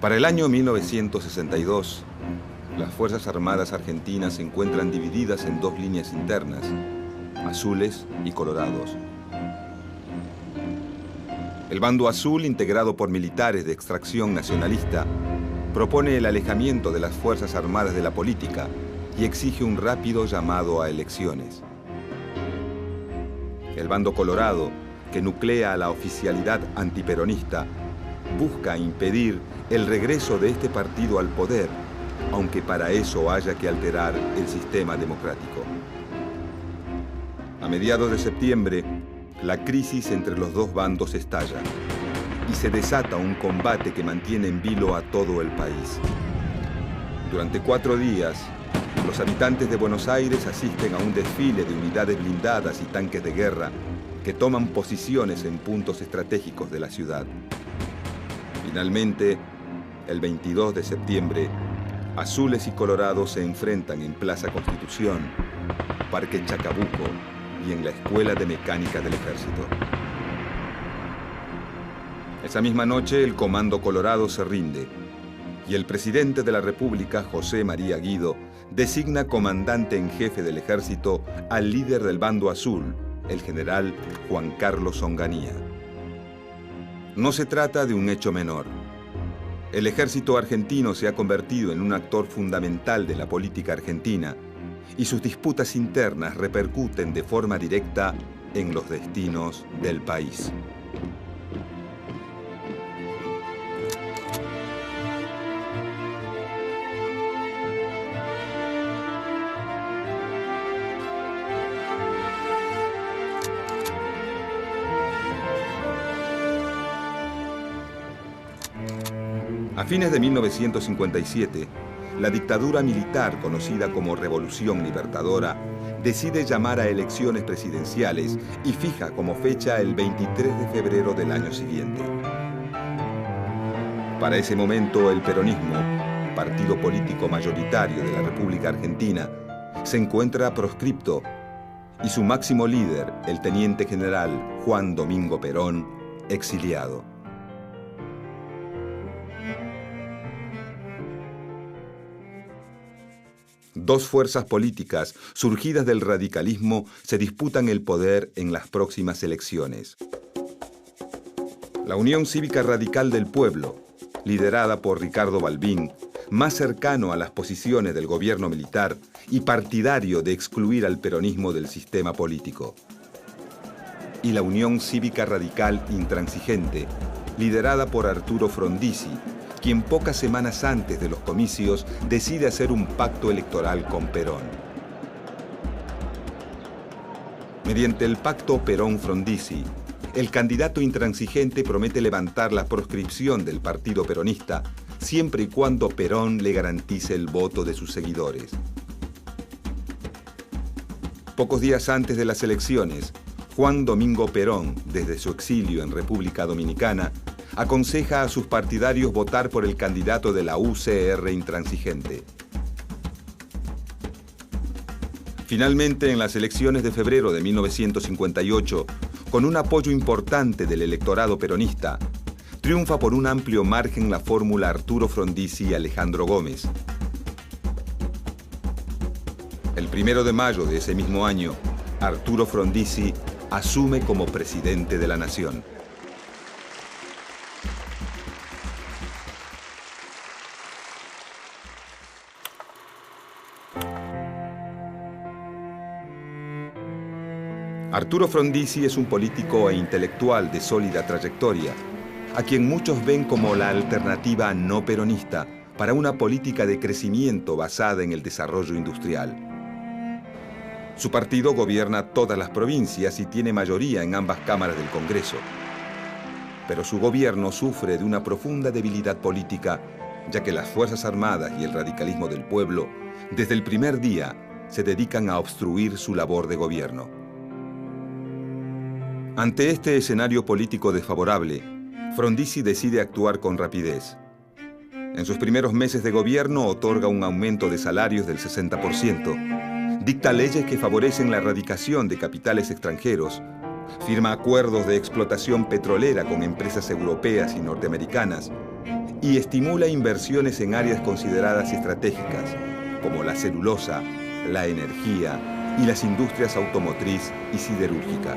Para el año 1962, las Fuerzas Armadas argentinas se encuentran divididas en dos líneas internas, azules y colorados. El bando azul, integrado por militares de extracción nacionalista, propone el alejamiento de las Fuerzas Armadas de la política y exige un rápido llamado a elecciones. El bando colorado, que nuclea a la oficialidad antiperonista, busca impedir el regreso de este partido al poder, aunque para eso haya que alterar el sistema democrático. A mediados de septiembre, la crisis entre los dos bandos estalla y se desata un combate que mantiene en vilo a todo el país. Durante 4 días, los habitantes de Buenos Aires asisten a un desfile de unidades blindadas y tanques de guerra que toman posiciones en puntos estratégicos de la ciudad. Finalmente, el 22 de septiembre, azules y colorados se enfrentan en Plaza Constitución, Parque Chacabuco y en la Escuela de Mecánica del Ejército. Esa misma noche, el Comando Colorado se rinde y el presidente de la República, José María Guido, designa comandante en jefe del ejército al líder del bando azul, el general Juan Carlos Onganía. No se trata de un hecho menor. El ejército argentino se ha convertido en un actor fundamental de la política argentina y sus disputas internas repercuten de forma directa en los destinos del país. A fines de 1957, la dictadura militar, conocida como Revolución Libertadora, decide llamar a elecciones presidenciales y fija como fecha el 23 de febrero del año siguiente. Para ese momento, el peronismo, partido político mayoritario de la República Argentina, se encuentra proscripto y su máximo líder, el teniente general Juan Domingo Perón, exiliado. Dos fuerzas políticas surgidas del radicalismo se disputan el poder en las próximas elecciones. La Unión Cívica Radical del Pueblo, liderada por Ricardo Balbín, más cercano a las posiciones del gobierno militar y partidario de excluir al peronismo del sistema político. Y la Unión Cívica Radical Intransigente, liderada por Arturo Frondizi, quien pocas semanas antes de los comicios decide hacer un pacto electoral con Perón. Mediante el pacto Perón-Frondizi, el candidato intransigente promete levantar la proscripción del partido peronista siempre y cuando Perón le garantice el voto de sus seguidores. Pocos días antes de las elecciones, Juan Domingo Perón, desde su exilio en República Dominicana, aconseja a sus partidarios votar por el candidato de la UCR intransigente. Finalmente, en las elecciones de febrero de 1958, con un apoyo importante del electorado peronista, triunfa por un amplio margen la fórmula Arturo Frondizi y Alejandro Gómez. El 1 de mayo de ese mismo año, Arturo Frondizi asume como presidente de la nación. Arturo Frondizi es un político e intelectual de sólida trayectoria, a quien muchos ven como la alternativa no peronista para una política de crecimiento basada en el desarrollo industrial. Su partido gobierna todas las provincias y tiene mayoría en ambas cámaras del Congreso. Pero su gobierno sufre de una profunda debilidad política, ya que las Fuerzas Armadas y el radicalismo del pueblo, desde el primer día, se dedican a obstruir su labor de gobierno. Ante este escenario político desfavorable, Frondizi decide actuar con rapidez. En sus primeros meses de gobierno otorga un aumento de salarios del 60%, dicta leyes que favorecen la erradicación de capitales extranjeros, firma acuerdos de explotación petrolera con empresas europeas y norteamericanas y estimula inversiones en áreas consideradas estratégicas, como la celulosa, la energía y las industrias automotriz y siderúrgica.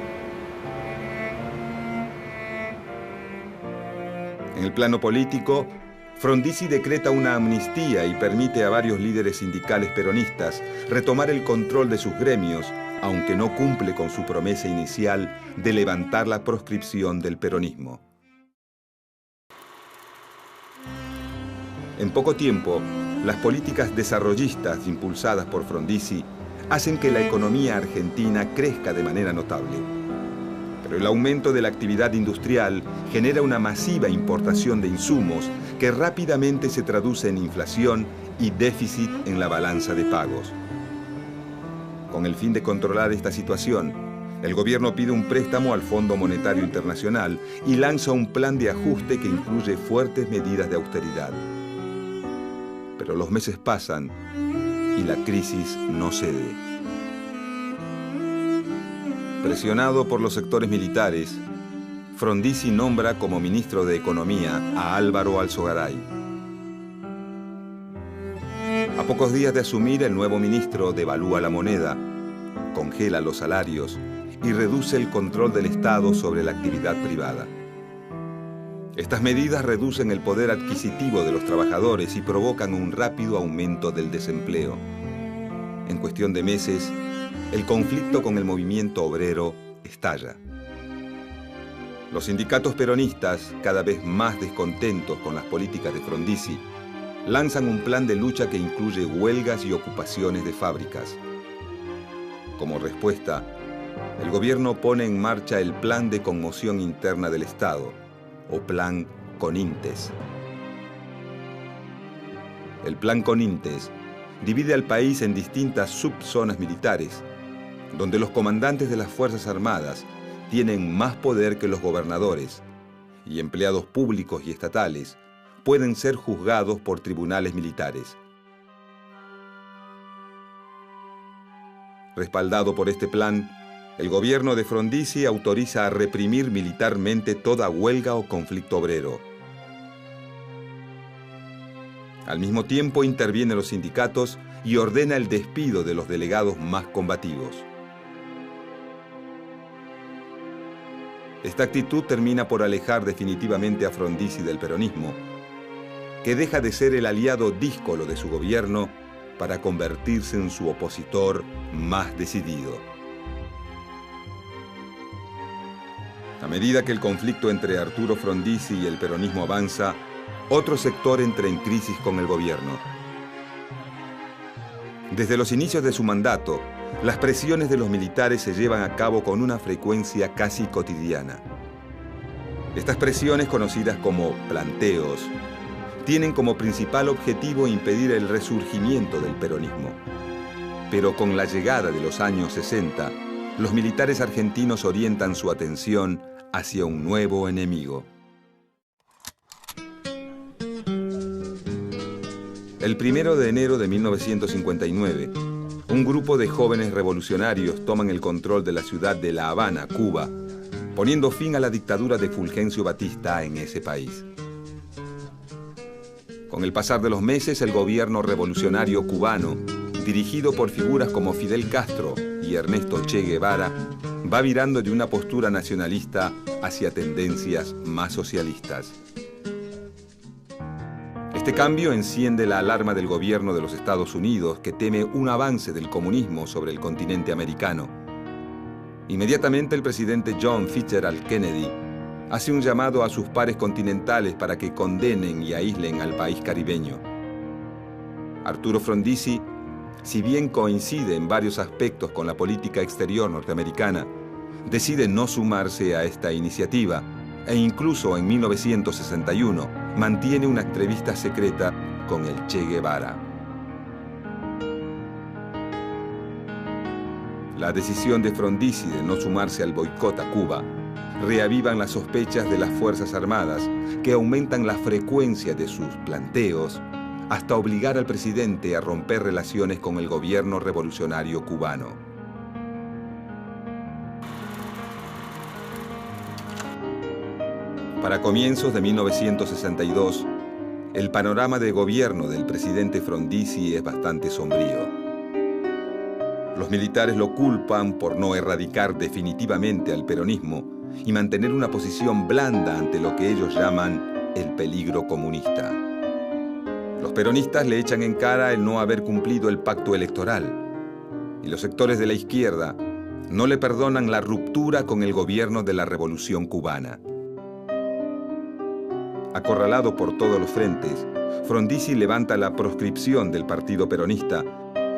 En el plano político, Frondizi decreta una amnistía y permite a varios líderes sindicales peronistas retomar el control de sus gremios, aunque no cumple con su promesa inicial de levantar la proscripción del peronismo. En poco tiempo, las políticas desarrollistas impulsadas por Frondizi hacen que la economía argentina crezca de manera notable. Pero el aumento de la actividad industrial genera una masiva importación de insumos que rápidamente se traduce en inflación y déficit en la balanza de pagos. Con el fin de controlar esta situación, el gobierno pide un préstamo al Fondo Monetario Internacional y lanza un plan de ajuste que incluye fuertes medidas de austeridad. Pero los meses pasan y la crisis no cede. Presionado por los sectores militares, Frondizi nombra como ministro de Economía a Álvaro Alzogaray. A pocos días de asumir, el nuevo ministro devalúa la moneda, congela los salarios y reduce el control del Estado sobre la actividad privada. Estas medidas reducen el poder adquisitivo de los trabajadores y provocan un rápido aumento del desempleo. En cuestión de meses, el conflicto con el movimiento obrero estalla. Los sindicatos peronistas, cada vez más descontentos con las políticas de Frondizi, lanzan un plan de lucha que incluye huelgas y ocupaciones de fábricas. Como respuesta, el gobierno pone en marcha el Plan de Conmoción Interna del Estado, o Plan Conintes. El Plan Conintes divide al país en distintas subzonas militares, donde los comandantes de las Fuerzas Armadas tienen más poder que los gobernadores, y empleados públicos y estatales pueden ser juzgados por tribunales militares. Respaldado por este plan, el gobierno de Frondizi autoriza a reprimir militarmente toda huelga o conflicto obrero. Al mismo tiempo interviene los sindicatos y ordena el despido de los delegados más combativos. Esta actitud termina por alejar definitivamente a Frondizi del peronismo, que deja de ser el aliado díscolo de su gobierno para convertirse en su opositor más decidido. A medida que el conflicto entre Arturo Frondizi y el peronismo avanza, otro sector entra en crisis con el gobierno. Desde los inicios de su mandato, las presiones de los militares se llevan a cabo con una frecuencia casi cotidiana. Estas presiones, conocidas como planteos, tienen como principal objetivo impedir el resurgimiento del peronismo. Pero con la llegada de los años 60, los militares argentinos orientan su atención hacia un nuevo enemigo. El 1 de enero de 1959, un grupo de jóvenes revolucionarios toman el control de la ciudad de La Habana, Cuba, poniendo fin a la dictadura de Fulgencio Batista en ese país. Con el pasar de los meses, el gobierno revolucionario cubano, dirigido por figuras como Fidel Castro y Ernesto Che Guevara, va virando de una postura nacionalista hacia tendencias más socialistas. Este cambio enciende la alarma del gobierno de los Estados Unidos, que teme un avance del comunismo sobre el continente americano. Inmediatamente el presidente John Fitzgerald Kennedy hace un llamado a sus pares continentales para que condenen y aíslen al país caribeño. Arturo Frondizi, si bien coincide en varios aspectos con la política exterior norteamericana, decide no sumarse a esta iniciativa e incluso en 1961 mantiene una entrevista secreta con el Che Guevara. La decisión de Frondizi de no sumarse al boicot a Cuba reavivan las sospechas de las Fuerzas Armadas, que aumentan la frecuencia de sus planteos hasta obligar al presidente a romper relaciones con el gobierno revolucionario cubano. Para comienzos de 1962, el panorama de gobierno del presidente Frondizi es bastante sombrío. Los militares lo culpan por no erradicar definitivamente al peronismo y mantener una posición blanda ante lo que ellos llaman el peligro comunista. Los peronistas le echan en cara el no haber cumplido el pacto electoral y los sectores de la izquierda no le perdonan la ruptura con el gobierno de la Revolución Cubana. Acorralado por todos los frentes, Frondizi levanta la proscripción del partido peronista,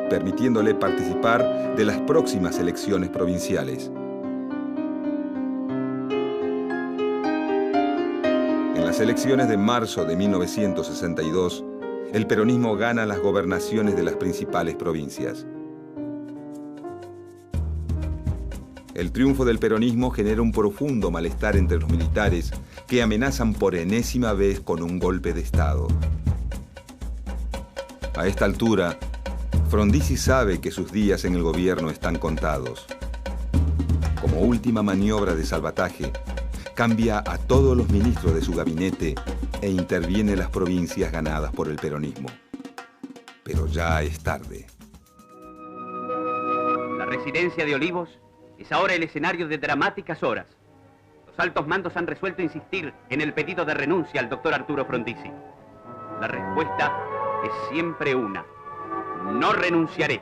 permitiéndole participar de las próximas elecciones provinciales. En las elecciones de marzo de 1962, el peronismo gana las gobernaciones de las principales provincias. El triunfo del peronismo genera un profundo malestar entre los militares que amenazan por enésima vez con un golpe de Estado. A esta altura, Frondizi sabe que sus días en el gobierno están contados. Como última maniobra de salvataje, cambia a todos los ministros de su gabinete e interviene en las provincias ganadas por el peronismo. Pero ya es tarde. La residencia de Olivos es ahora el escenario de dramáticas horas. Los altos mandos han resuelto insistir en el pedido de renuncia al doctor Arturo Frondizi. La respuesta es siempre una: no renunciaré.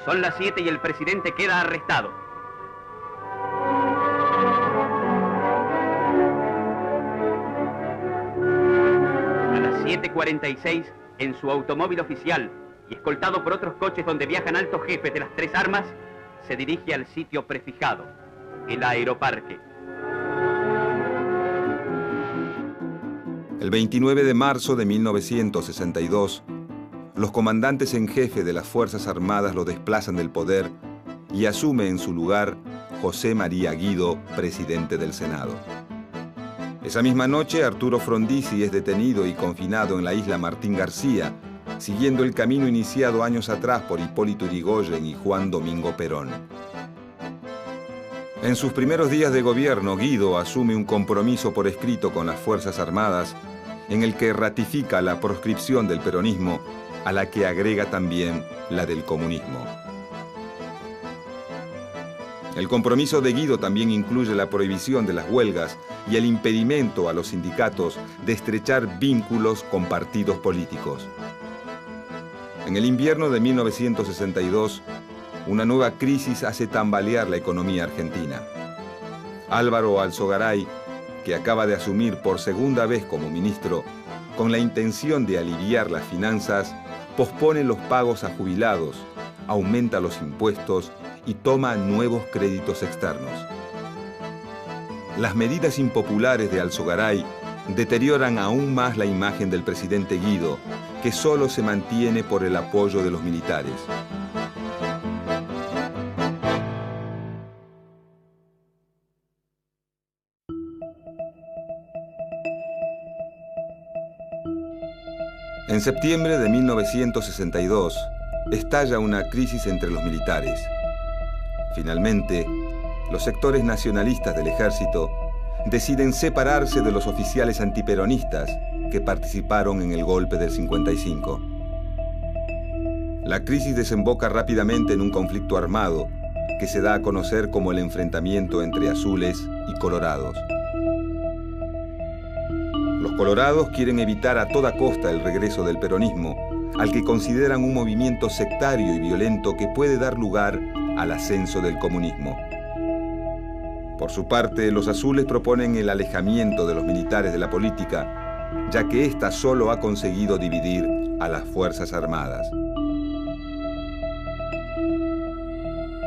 Son las 7 y el presidente queda arrestado. A las 7:46, en su automóvil oficial y escoltado por otros coches donde viajan altos jefes de las tres armas, se dirige al sitio prefijado, el Aeroparque. El 29 de marzo de 1962, los comandantes en jefe de las Fuerzas Armadas lo desplazan del poder y asume en su lugar José María Guido, presidente del Senado. Esa misma noche, Arturo Frondizi es detenido y confinado en la isla Martín García, siguiendo el camino iniciado años atrás por Hipólito Yrigoyen y Juan Domingo Perón. En sus primeros días de gobierno, Guido asume un compromiso por escrito con las Fuerzas Armadas en el que ratifica la proscripción del peronismo, a la que agrega también la del comunismo. El compromiso de Guido también incluye la prohibición de las huelgas y el impedimento a los sindicatos de estrechar vínculos con partidos políticos. En el invierno de 1962, una nueva crisis hace tambalear la economía argentina. Álvaro Alzogaray, que acaba de asumir por segunda vez como ministro, con la intención de aliviar las finanzas, pospone los pagos a jubilados, aumenta los impuestos y toma nuevos créditos externos. Las medidas impopulares de Alzogaray deterioran aún más la imagen del presidente Guido, que solo se mantiene por el apoyo de los militares. En septiembre de 1962, estalla una crisis entre los militares. Finalmente, los sectores nacionalistas del ejército deciden separarse de los oficiales antiperonistas que participaron en el golpe del 55. La crisis desemboca rápidamente en un conflicto armado que se da a conocer como el enfrentamiento entre azules y colorados. Los colorados quieren evitar a toda costa el regreso del peronismo, al que consideran un movimiento sectario y violento que puede dar lugar al ascenso del comunismo. Por su parte, los azules proponen el alejamiento de los militares de la política, ya que ésta solo ha conseguido dividir a las Fuerzas Armadas.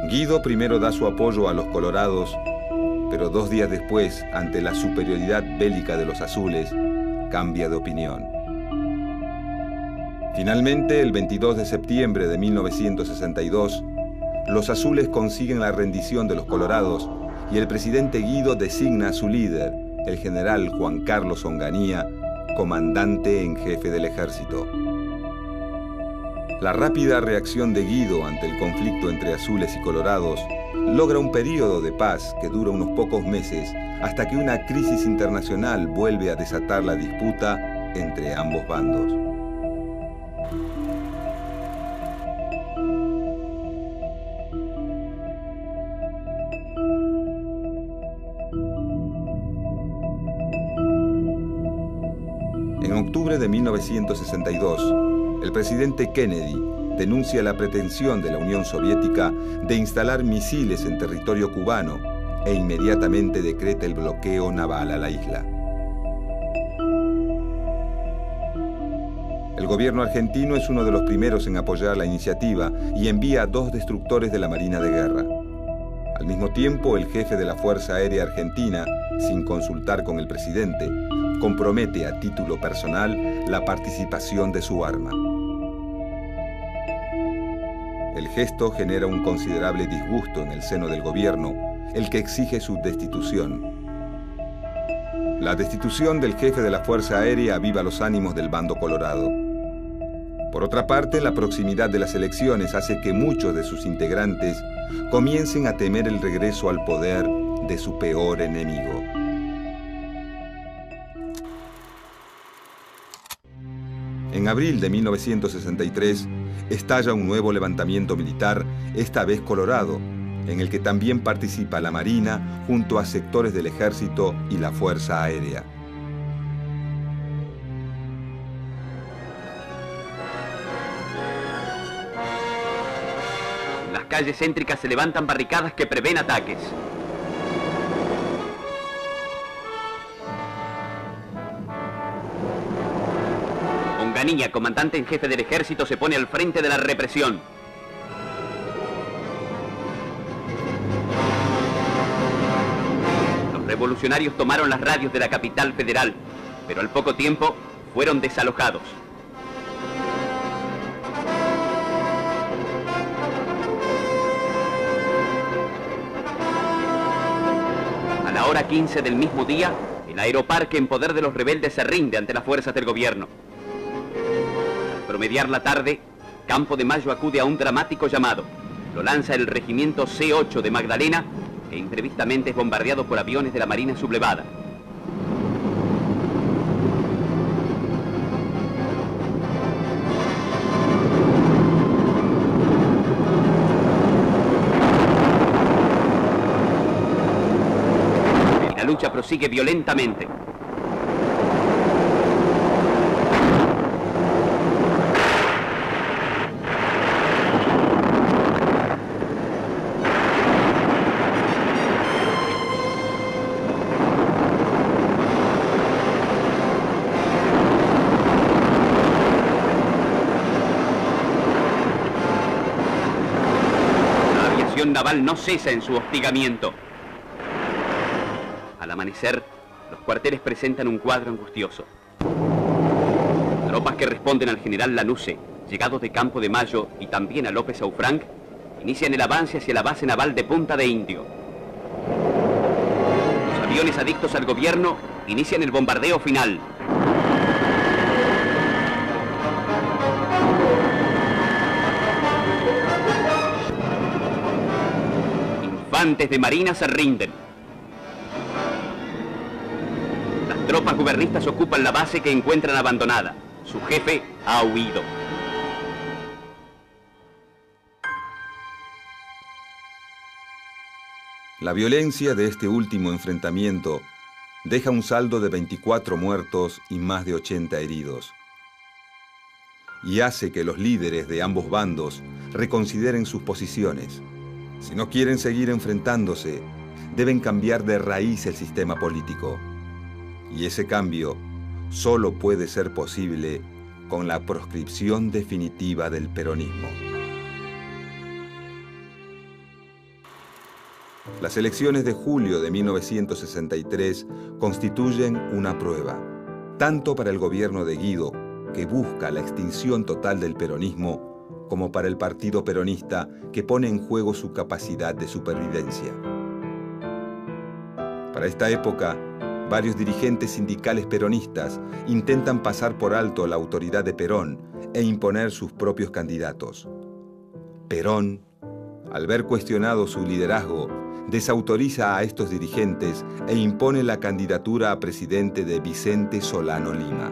Guido primero da su apoyo a los colorados, pero 2 días después, ante la superioridad bélica de los azules, cambia de opinión. Finalmente, el 22 de septiembre de 1962, los azules consiguen la rendición de los colorados y el presidente Guido designa a su líder, el general Juan Carlos Onganía, comandante en jefe del ejército. La rápida reacción de Guido ante el conflicto entre azules y colorados logra un período de paz que dura unos pocos meses hasta que una crisis internacional vuelve a desatar la disputa entre ambos bandos. En octubre de 1962, el presidente Kennedy denuncia la pretensión de la Unión Soviética de instalar misiles en territorio cubano e inmediatamente decreta el bloqueo naval a la isla. El gobierno argentino es uno de los primeros en apoyar la iniciativa y envía 2 destructores de la Marina de Guerra. Al mismo tiempo, el jefe de la Fuerza Aérea Argentina, sin consultar con el presidente, compromete a título personal la participación de su arma. El gesto genera un considerable disgusto en el seno del gobierno, el que exige su destitución. La destitución del jefe de la Fuerza Aérea aviva los ánimos del bando colorado. Por otra parte, la proximidad de las elecciones hace que muchos de sus integrantes comiencen a temer el regreso al poder de su peor enemigo. En abril de 1963, estalla un nuevo levantamiento militar, esta vez colorado, en el que también participa la Marina junto a sectores del Ejército y la Fuerza Aérea. En las calles céntricas se levantan barricadas que prevén ataques. Onganía, comandante en jefe del ejército, se pone al frente de la represión. Los revolucionarios tomaron las radios de la capital federal, pero al poco tiempo fueron desalojados. A la hora 15 del mismo día, el aeroparque en poder de los rebeldes se rinde ante las fuerzas del gobierno. Al promediar la tarde, Campo de Mayo acude a un dramático llamado. Lo lanza el regimiento C8 de Magdalena, que imprevistamente es bombardeado por aviones de la Marina sublevada. Y la lucha prosigue violentamente. Naval no cesa en su hostigamiento. Al amanecer, los cuarteles presentan un cuadro angustioso. Tropas que responden al general Lanusse, llegados de Campo de Mayo, y también a López Aufranc, inician el avance hacia la base naval de Punta de Indio. Los aviones adictos al gobierno inician el bombardeo final. Infantes de Marina se rinden. Las tropas gubernistas ocupan la base que encuentran abandonada. Su jefe ha huido. La violencia de este último enfrentamiento deja un saldo de 24 muertos y más de 80 heridos. Y hace que los líderes de ambos bandos reconsideren sus posiciones. Si no quieren seguir enfrentándose, deben cambiar de raíz el sistema político. Y ese cambio solo puede ser posible con la proscripción definitiva del peronismo. Las elecciones de julio de 1963 constituyen una prueba, tanto para el gobierno de Guido, que busca la extinción total del peronismo, como para el Partido Peronista, que pone en juego su capacidad de supervivencia. Para esta época, varios dirigentes sindicales peronistas intentan pasar por alto la autoridad de Perón e imponer sus propios candidatos. Perón, al ver cuestionado su liderazgo, desautoriza a estos dirigentes e impone la candidatura a presidente de Vicente Solano Lima.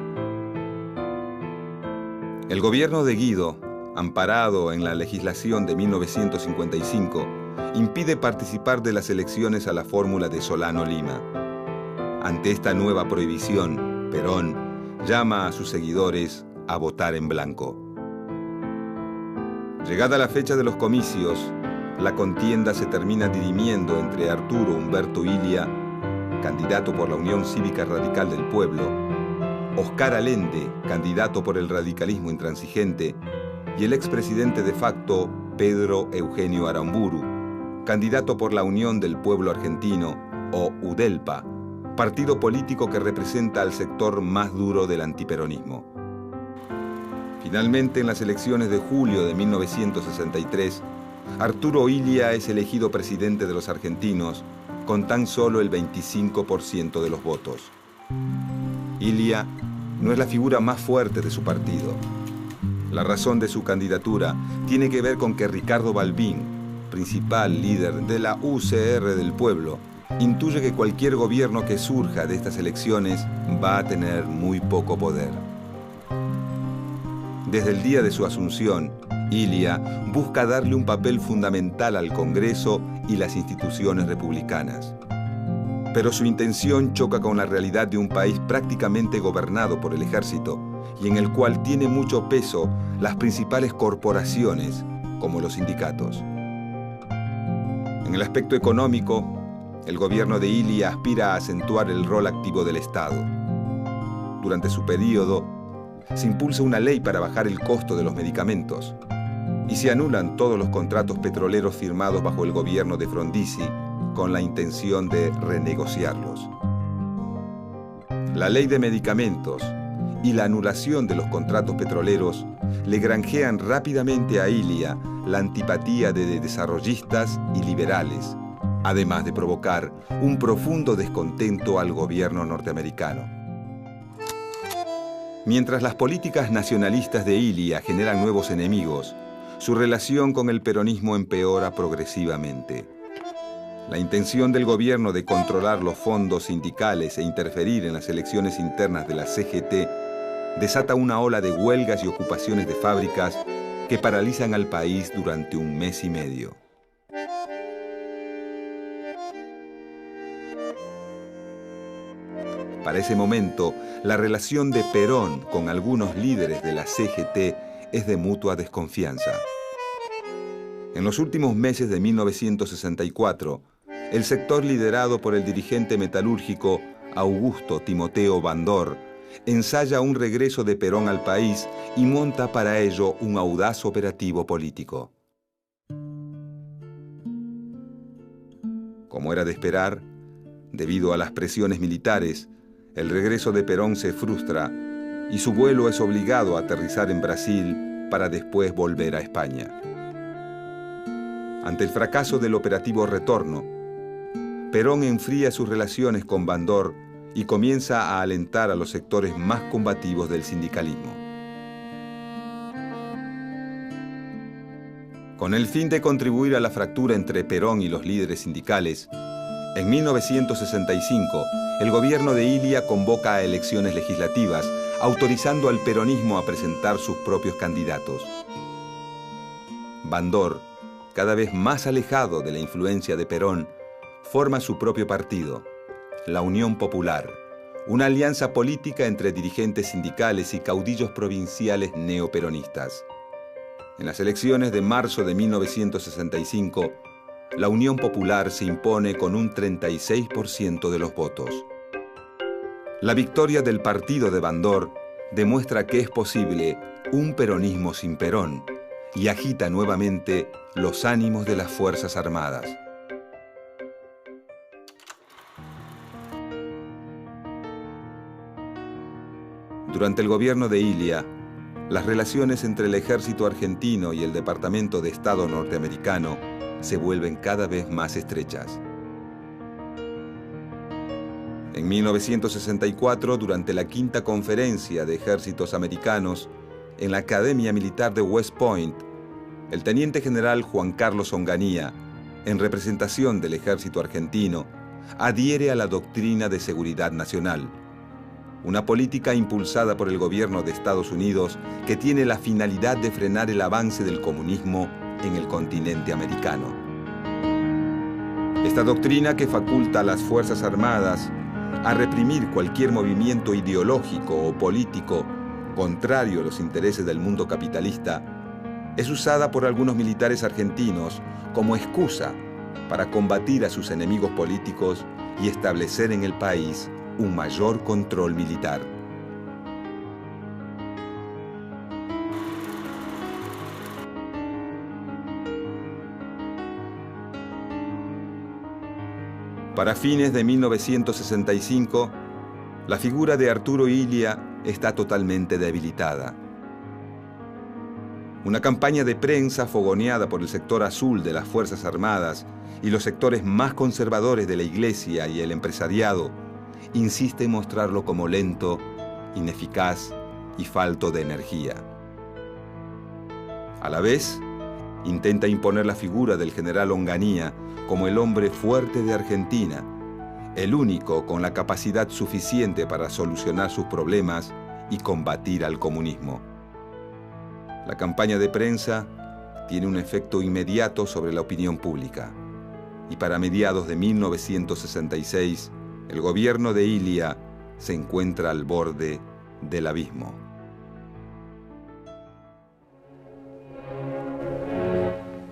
El gobierno de Guido, amparado en la legislación de 1955, impide participar de las elecciones a la fórmula de Solano Lima. Ante esta nueva prohibición, Perón llama a sus seguidores a votar en blanco. Llegada la fecha de los comicios, la contienda se termina dirimiendo entre Arturo Humberto Illia, candidato por la Unión Cívica Radical del Pueblo, Oscar Allende, candidato por el radicalismo intransigente, y el expresidente de facto Pedro Eugenio Aramburu, candidato por la Unión del Pueblo Argentino, o UDELPA, partido político que representa al sector más duro del antiperonismo. Finalmente, en las elecciones de julio de 1963, Arturo Illia es elegido presidente de los argentinos con tan solo el 25% de los votos. Illia no es la figura más fuerte de su partido. La razón de su candidatura tiene que ver con que Ricardo Balbín, principal líder de la UCR del Pueblo, intuye que cualquier gobierno que surja de estas elecciones va a tener muy poco poder. Desde el día de su asunción, Illia busca darle un papel fundamental al Congreso y las instituciones republicanas. Pero su intención choca con la realidad de un país prácticamente gobernado por el ejército y en el cual tiene mucho peso las principales corporaciones, como los sindicatos. En el aspecto económico, el gobierno de Illia aspira a acentuar el rol activo del Estado. Durante su periodo, se impulsa una ley para bajar el costo de los medicamentos y se anulan todos los contratos petroleros firmados bajo el gobierno de Frondizi con la intención de renegociarlos. La ley de medicamentos y la anulación de los contratos petroleros le granjean rápidamente a Illia la antipatía de desarrollistas y liberales, además de provocar un profundo descontento al gobierno norteamericano. Mientras las políticas nacionalistas de Illia generan nuevos enemigos, su relación con el peronismo empeora progresivamente. La intención del gobierno de controlar los fondos sindicales e interferir en las elecciones internas de la CGT desata una ola de huelgas y ocupaciones de fábricas que paralizan al país durante un mes y medio. Para ese momento, la relación de Perón con algunos líderes de la CGT es de mutua desconfianza. En los últimos meses de 1964, el sector liderado por el dirigente metalúrgico Augusto Timoteo Bandor ensaya un regreso de Perón al país y monta para ello un audaz operativo político. Como era de esperar, debido a las presiones militares, el regreso de Perón se frustra y su vuelo es obligado a aterrizar en Brasil para después volver a España. Ante el fracaso del operativo Retorno, Perón enfría sus relaciones con Bandor y comienza a alentar a los sectores más combativos del sindicalismo. Con el fin de contribuir a la fractura entre Perón y los líderes sindicales, en 1965, el gobierno de Illia convoca a elecciones legislativas, autorizando al peronismo a presentar sus propios candidatos. Bandor, cada vez más alejado de la influencia de Perón, forma su propio partido, la Unión Popular, una alianza política entre dirigentes sindicales y caudillos provinciales neoperonistas. En las elecciones de marzo de 1965, la Unión Popular se impone con un 36% de los votos. La victoria del partido de Bandor demuestra que es posible un peronismo sin Perón y agita nuevamente los ánimos de las Fuerzas Armadas. Durante el gobierno de Illia, las relaciones entre el ejército argentino y el Departamento de Estado norteamericano se vuelven cada vez más estrechas. En 1964, durante la quinta conferencia de ejércitos americanos en la Academia Militar de West Point, el teniente general Juan Carlos Onganía, en representación del ejército argentino, adhiere a la doctrina de seguridad nacional. una política impulsada por el gobierno de Estados Unidos que tiene la finalidad de frenar el avance del comunismo en el continente americano. Esta doctrina, que faculta a las Fuerzas Armadas a reprimir cualquier movimiento ideológico o político contrario a los intereses del mundo capitalista, es usada por algunos militares argentinos como excusa para combatir a sus enemigos políticos y establecer en el país un mayor control militar. Para fines de 1965, la figura de Arturo Illia está totalmente debilitada. Una campaña de prensa fogoneada por el sector azul de las Fuerzas Armadas y los sectores más conservadores de la Iglesia y el empresariado insiste en mostrarlo como lento, ineficaz y falto de energía. A la vez, intenta imponer la figura del general Onganía como el hombre fuerte de Argentina, el único con la capacidad suficiente para solucionar sus problemas y combatir al comunismo. La campaña de prensa tiene un efecto inmediato sobre la opinión pública, y para mediados de 1966, el gobierno de Illia se encuentra al borde del abismo.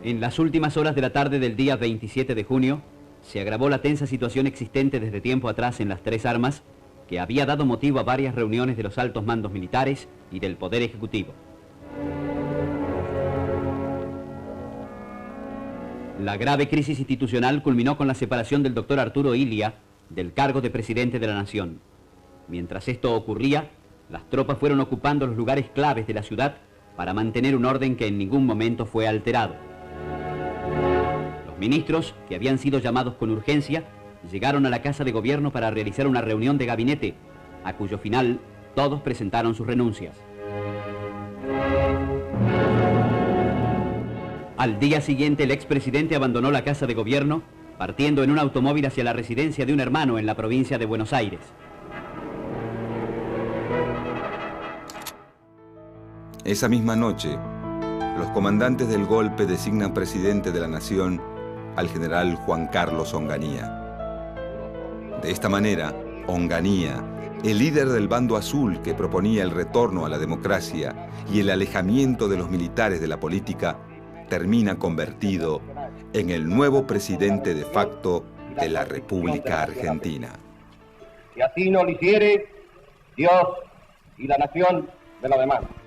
En las últimas horas de la tarde del día 27 de junio, se agravó la tensa situación existente desde tiempo atrás en las Tres Armas, que había dado motivo a varias reuniones de los altos mandos militares y del Poder Ejecutivo. La grave crisis institucional culminó con la separación del doctor Arturo Illia del cargo de presidente de la Nación. Mientras esto ocurría, las tropas fueron ocupando los lugares claves de la ciudad para mantener un orden que en ningún momento fue alterado. Los ministros, que habían sido llamados con urgencia, llegaron a la Casa de Gobierno para realizar una reunión de gabinete, a cuyo final todos presentaron sus renuncias. Al día siguiente, el expresidente abandonó la Casa de Gobierno, partiendo en un automóvil hacia la residencia de un hermano en la provincia de Buenos Aires. Esa misma noche, los comandantes del golpe designan presidente de la Nación al general Juan Carlos Onganía. De esta manera, Onganía, el líder del bando azul que proponía el retorno a la democracia y el alejamiento de los militares de la política, termina convertido en el nuevo presidente de facto de la República Argentina. Si así no lo hiciere, Dios y la nación me lo demandan.